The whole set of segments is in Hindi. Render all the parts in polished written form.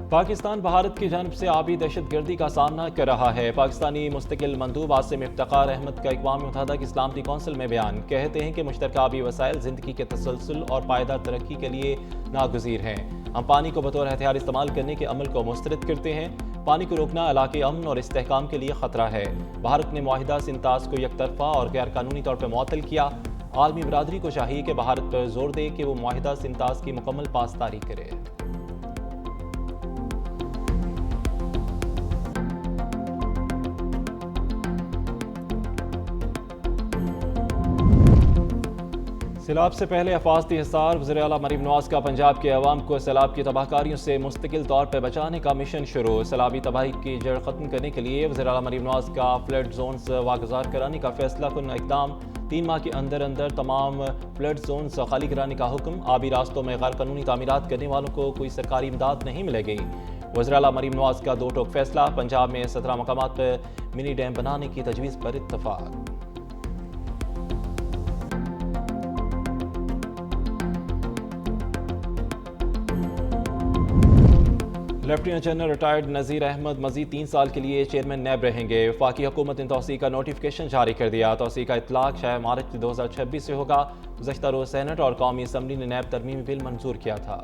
पाकिस्तान भारत की जानब से आबी दहशतगर्दी का सामना कर रहा है। पाकिस्तानी मुस्तकिल मंदूब आसिम इफ्तिखार अहमद का अक़वाम मुत्तहिदा की सलामती कौंसिल में बयान। कहते हैं कि मुश्तरका आबी वसाइल ज़िंदगी के तसलसल और पायदार तरक्की के लिए नागुज़ीर हैं। हम पानी को बतौर हथियार इस्तेमाल करने के अमल को मुस्तरद करते हैं। पानी को रोकना इलाके अमन और इस्तेहकाम के लिए ख़तरा है। भारत ने मुआहिदा सिंतास को यकतरफा और गैर कानूनी तौर पर मुअत्तल किया। आलमी बरादरी को चाहिए कि भारत पर जोर दे कि वो मुआहिदा सिंतास की मुकम्मल पासदारी करे। सैलाब से पहले हिफाजती हिसार। वज़ीर आला मरीम नवाज का पंजाब के अवाम को सैलाब की तबाहकारियों से मुस्तकिल तौर पर बचाने का मिशन शुरू। सैलाबी तबाही की जड़ ख़त्म करने के लिए वज़ीर आला मरीम नवाज का फ्लड जोन्स वागुज़ार कराने का फैसला कुन इक़दाम। 3 माह के अंदर अंदर तमाम फ्लड जोन्स खाली कराने का हुक्म। आबी रास्तों में गैर कानूनी तामीरात करने वालों को कोई सरकारी इमदाद नहीं मिलेगी। वज़ीर आला मरीम नवाज का 2 टोक फैसला। पंजाब में 17 मकामात पर मिनी डैम बनाने की तजवीज़ पर इत्तफाक। लेफ्टिनेंट जनरल रिटायर्ड नज़ीर अहमद मजीद 3 साल के लिए चेयरमैन नैब रहेंगे। वफाकी हुकूमत ने तौसीक का नोटिफिकेशन जारी कर दिया। तौसीक का इतलाक शायद मार्च 2026 से होगा। गुज़श्ता रोज़ सेनेट और कौमी असम्बली ने नैब तरमीमी बिल मंजूर किया था।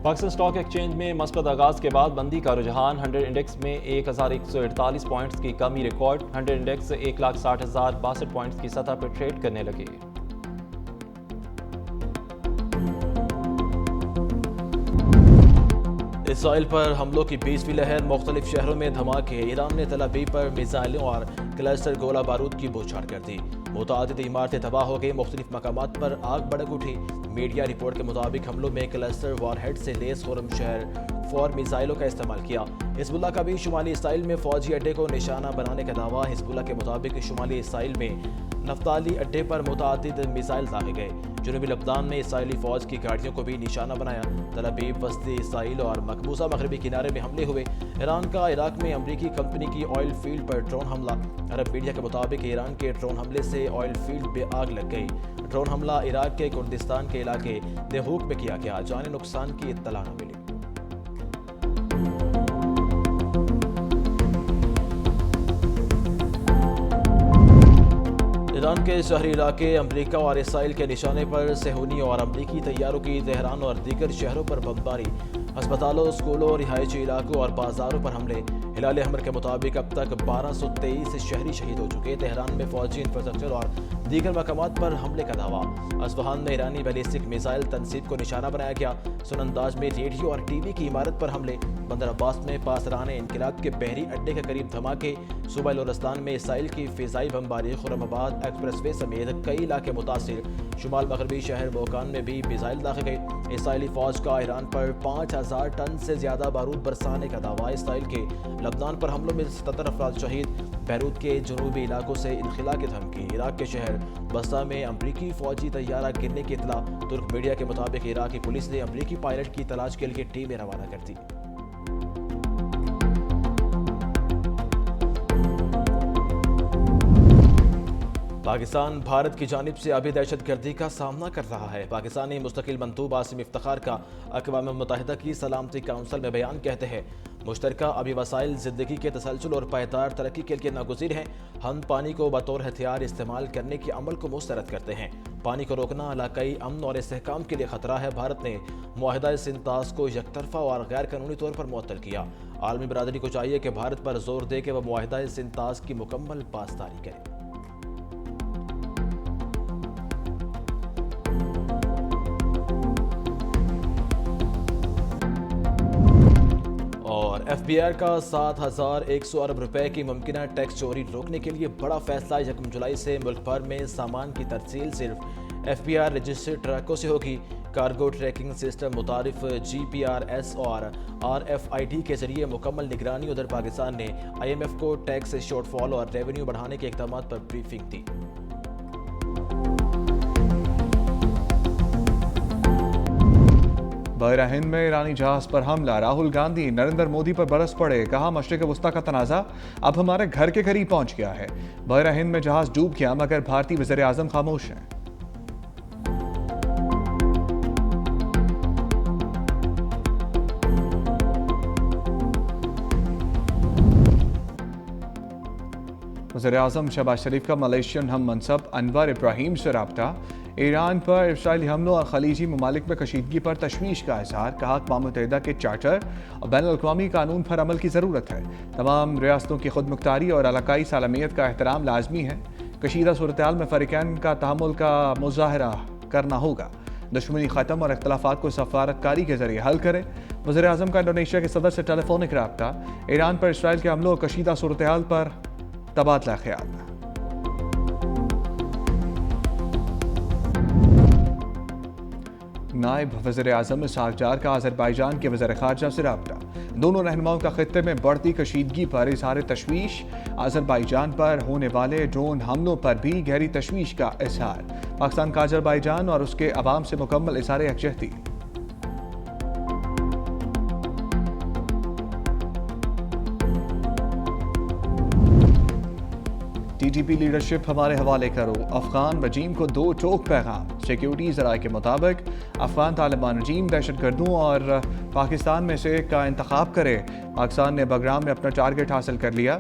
पाकिस्तान स्टॉक एक्सचेंज में मस्बत आगाज के बाद मंदी का रुझान। 100 इंडेक्स में 1148 पॉइंट्स की कमी रिकॉर्ड। 100 इंडेक्स 1,60,062 पॉइंट्स की सतह पर ट्रेड करने लगे। इसराइल पर हमलों की 20वीं लहर। मुख्तलिफ शहरों में धमाके। ईरान ने तल अवीव पर मिसाइलों और क्लस्टर गोला बारूद की बौछार कर दी। मुतअद्दिद इमारतें तबाह हो गई। मुख्तलिफ मकामात पर आग भड़क उठी। मीडिया रिपोर्ट के मुताबिक हमलों में क्लस्टर वॉरहेड से लेस खुरम शहर 4 मिसाइलों का इस्तेमाल किया। हिजबुल्लाह का भी शुमाली इसराइल में फौजी अड्डे को निशाना बनाने का दावा। हिजबुल्लाह के मुताबिक शुमाली इसराइल में नफ्ताली अड्डे पर मुतअद्दिद मिसाइल दागे गए। जनूबी लबनान में इसराइली फौज की गाड़ियों को भी निशाना बनाया। तल अवीव, वस्ती इसराइल और मकबूजा मगरबी किनारे में हमले हुए। ईरान का इराक में अमरीकी कंपनी की ऑयल फील्ड पर ड्रोन हमला। अरब मीडिया के मुताबिक ईरान के ड्रोन हमले से ऑयल फील्ड पे आग लग गई। ड्रोन हमला इराक के कुर्दिस्तान के इलाके देहूक में किया गया। जानी नुकसान की इत्तला न मिली। ईरान के शहरी इलाके अमरीका और इसराइल के निशाने पर सेहूनी और अमरीकी तैयारों की तेहरान और दीगर शहरों पर बमबारी। अस्पतालों, स्कूलों, रिहायशी इलाकों और बाजारों पर हमले। हिलाल अहमर के मुताबिक अब तक 1223 शहरी शहीद हो चुके। तेहरान में फौजी इंफ्रास्ट्रक्चर और दीगर मकामात पर हमले का दावा। अस्फहान में ईरानी बैलिस्टिक मिसाइल तनसीब को निशाना बनाया गया। सुनंदाज में रेडियो और टीवी की इमारत पर हमले। बंदर अब्बास में पासरान इनकलाब के बहरी अड्डे के करीब धमाके। सूबा बलोचिस्तान में इसराइल की फिजाई बमबारी। खुरमाबाद एक्सप्रेसवे समेत कई इलाके मुतासिर। शुमाल मगरबी शहर बोकान में भी मिसाइल दागे गए। इसराइली फौज का ईरान पर 5000 टन से ज्यादा बारूद बरसाने का दावा। इसराइल के लबनान पर हमलों में 77 अफराद शहीद। बैरूत के जनूबी इलाकों से इनखला की धमकी। इराक के शहर बस्ता में अमरीकी फौजी तैयारा गिरने की इतला। तुर्क मीडिया के मुताबिक इराकी पुलिस ने अमरीकी पायलट की तलाश के लिए टीमें रवाना कर दी। पाकिस्तान भारत की जानिब से अभी दहशतगर्दी का सामना कर रहा है। पाकिस्तानी मुस्तकिल मंदूब आसिम इफ्तिखार का अक़वाम मुत्तहिदा की सलामती काउंसिल में बयान। कहते हैं मुश्तरका अभी वसाइल ज़िंदगी के तसलसल और पायदार तरक्की के लिए नागुज़ीर हैं। हम पानी को बतौर हथियार इस्तेमाल करने के अमल को मुस्तरद करते हैं। पानी को रोकना इलाकाई अमन और इस्तेहकाम के लिए ख़तरा है। भारत ने मुआहिदा सिंतास को यकतरफा और गैर कानूनी तौर पर मुअत्तल किया। आलमी बरादरी को चाहिए कि भारत पर जोर दे कि वह मुआहिदा सिंतास की मुकम्मल पासदारी करे। और FBI का 7,100 अरब रुपए की मुमकिना टैक्स चोरी रोकने के लिए बड़ा फैसला। 1 जुलाई से मुल्क भर में सामान की तरसील सिर्फ FBI रजिस्टर्ड ट्रकों से होगी। कार्गो ट्रैकिंग सिस्टम मुतारिफ GPRS और RFID के जरिए मुकम्मल निगरानी। उधर पाकिस्तान ने IMF को टैक्स शॉर्टफॉल और रेवेन्यू बढ़ाने के इक़दाम पर ब्रीफिंग दी। बहरा हिंद में ईरानी जहाज पर हमला, राहुल गांधी नरेंद्र मोदी पर बरस पड़े, कहा मशरिक वस्ता का तनाज़ा अब हमारे घर के करीब पहुंच गया है। बहरा हिंद में जहाज डूब गया मगर भारतीय वज़ीर आज़म खामोश हैं। वज़ीर आज़म शहबाज शरीफ का मलेशियन हम मनसब अनवर इब्राहिम से रब्ता, ईरान पर इसराइली हमलों और खलीजी ममालिक में कशीदगी पर तशवीश का इजहार, कहा अक़वाम मुत्तहिदा के चार्टर और बैनुल अक़वामी कानून पर अमल की ज़रूरत है। तमाम रियासतों की खुद मुख्तारी और इलाकाई सालमियत का एहतराम लाजमी है। कशीदा सूरत-ए-हाल में फ़रीक़ैन का तहम्मुल का मुज़ाहरा करना होगा। दुश्मनी ख़त्म और इख्तलाफात को सफारतकारी के जरिए हल करें। वज़ीर आज़म का इंडोनेशिया के सदर से टेलीफोनिक रब्ता, ईरान पर इसराइल के हमलों और कशीदा सूरत-ए-हाल पर तबादला ख्याल। नायब वज़ीर आज़म इसहाक़ डार का अज़रबाईजान के वज़ीर ख़ारजा से रब्ता, दोनों रहनुमाओं का ख़ित्ते में बढ़ती कशीदगी पर इज़हार तशवीश, अज़रबाईजान पर होने वाले ड्रोन हमलों पर भी गहरी तशवीश का इज़हार। पाकिस्तान का अज़रबाईजान और उसके अवाम से मुकम्मल इज़हार यकजहती। TTP लीडरशिप हमारे हवाले करो, अफगान रजीम को दो टोक पैगाम। सिक्योरिटी ज़राए के मुताबिक अफगान तालिबान रजीम दहशतगर्दों और पाकिस्तान में से एक का इंतखाब करे। पाकिस्तान ने बगराम में अपना टारगेट हासिल कर लिया।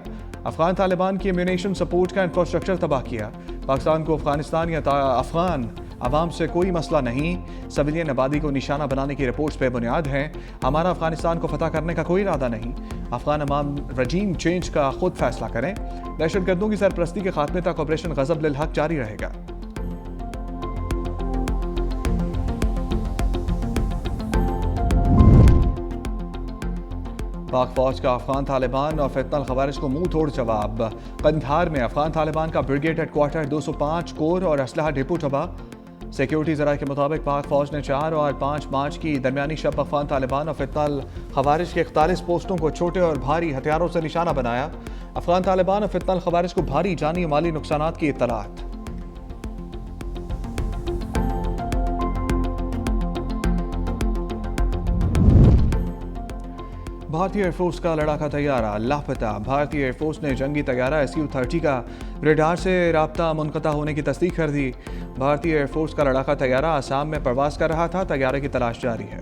अफगान तालिबान की एम्यूनेशन सपोर्ट का इंफ्रास्ट्रक्चर तबाह किया। पाकिस्तान को अफगानिस्तान या अफगान आवाम से कोई मसला नहीं। सिविलियन आबादी को निशाना बनाने की रिपोर्ट्स बेबुनियाद हैं। हमारा अफगानिस्तान को फतह करने का कोई इरादा नहीं। अफगान अवाम रजीम चेंज का खुद फैसला करें। दहशतगर्दों की सरपरस्ती के खात्मे तक ऑपरेशन गज़ब लिल हक जारी रहेगा। पाक फौज का अफगान तालिबान और फितनल खवारिज को मुंह तोड़ जवाब। कंधार में अफगान तालिबान का ब्रिगेड हेडक्वार्टर 205 कोर और असलहा डिपो तबाह। सिक्योरिटी ज़राए के मुताबिक पाक फौज ने 4 और 5 मार्च की दरमियानी शब अफगान तालिबान और फितनल खवारिज के 41 पोस्टों को छोटे और भारी हथियारों से निशाना बनाया। अफगान तालिबान और फितनल खवारिज को भारी जानी और माली नुकसानात की इत्तलात। भारतीय एयरफोर्स का लड़ाका तैयारा लापता। भारतीय एयरफोर्स ने जंगी तैयारा SU-30 का रेडार से राब्ता मुनक़ता होने की तस्दीक कर दी। भारतीय एयरफोर्स का लड़ाका तैयारा आसाम में प्रवास कर रहा था। तैयारे की तलाश जारी है।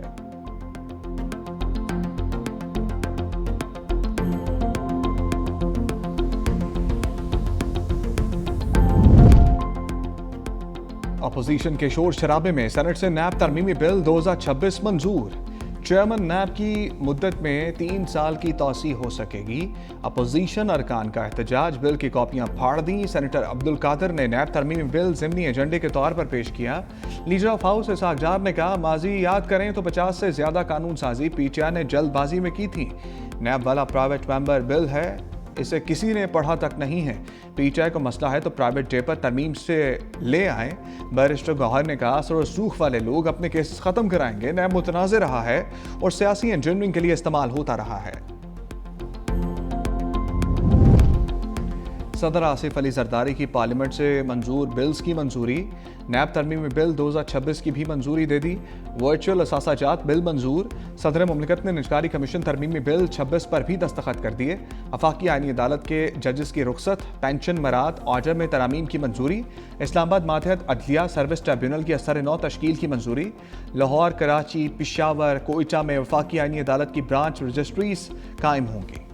अपोजिशन के शोर शराबे में सेनेट से नैब तरमीमी बिल 2026 मंजूर। चेयरमैन नैब की मुद्दत में 3 साल की तौसी हो सकेगी। अपोजिशन अरकान का एहतजाज, बिल की कॉपियां फाड़ दी। सेनेटर अब्दुल कादिर ने नैब तरमीमी बिल ज़िमनी एजेंडे के तौर पर पेश किया। लीडर ऑफ हाउस इसहाक़ डार ने कहा, माजी याद करें तो 50 से ज़्यादा कानून साजी PTI ने जल्दबाजी में की थी। नैब वाला प्राइवेट मेंबर बिल है, इसे किसी ने पढ़ा तक नहीं है। PTI को मसला है तो प्राइवेट डे पर तरमीम से ले आए। बैरिस्टर गौहर ने कहा, असर और सूख वाले लोग अपने केसेस ख़त्म कराएंगे। नैब मुतनाज़ रहा है और सियासी इंजीनियरिंग के लिए इस्तेमाल होता रहा है। सदर आसिफ अली जरदारी की पार्लियामेंट से मंजूर बिल्स की मंजूरी। नैब तरमीमी बिल 2026 की भी मंजूरी दे दी। वर्चुअल असासाजात बिल मंजूर। सदर मुमलिकत ने निजकारी कमीशन तरमीमी बिल 26 पर भी दस्तखत कर दिए। वफाकी आईनी अदालत के जजेस की रुखसत, पेंशन मराद ऑर्डर में तरामीम की मंजूरी। इस्लामाबाद मातहत अदलिया सर्विस ट्रिब्यूनल की असर नौ तश्कील की मंजूरी। लाहौर, कराची, पिशावर, कोयटा में वफाकी आईनी अदालत की ब्रांच रजिस्ट्रीज कायम होंगी।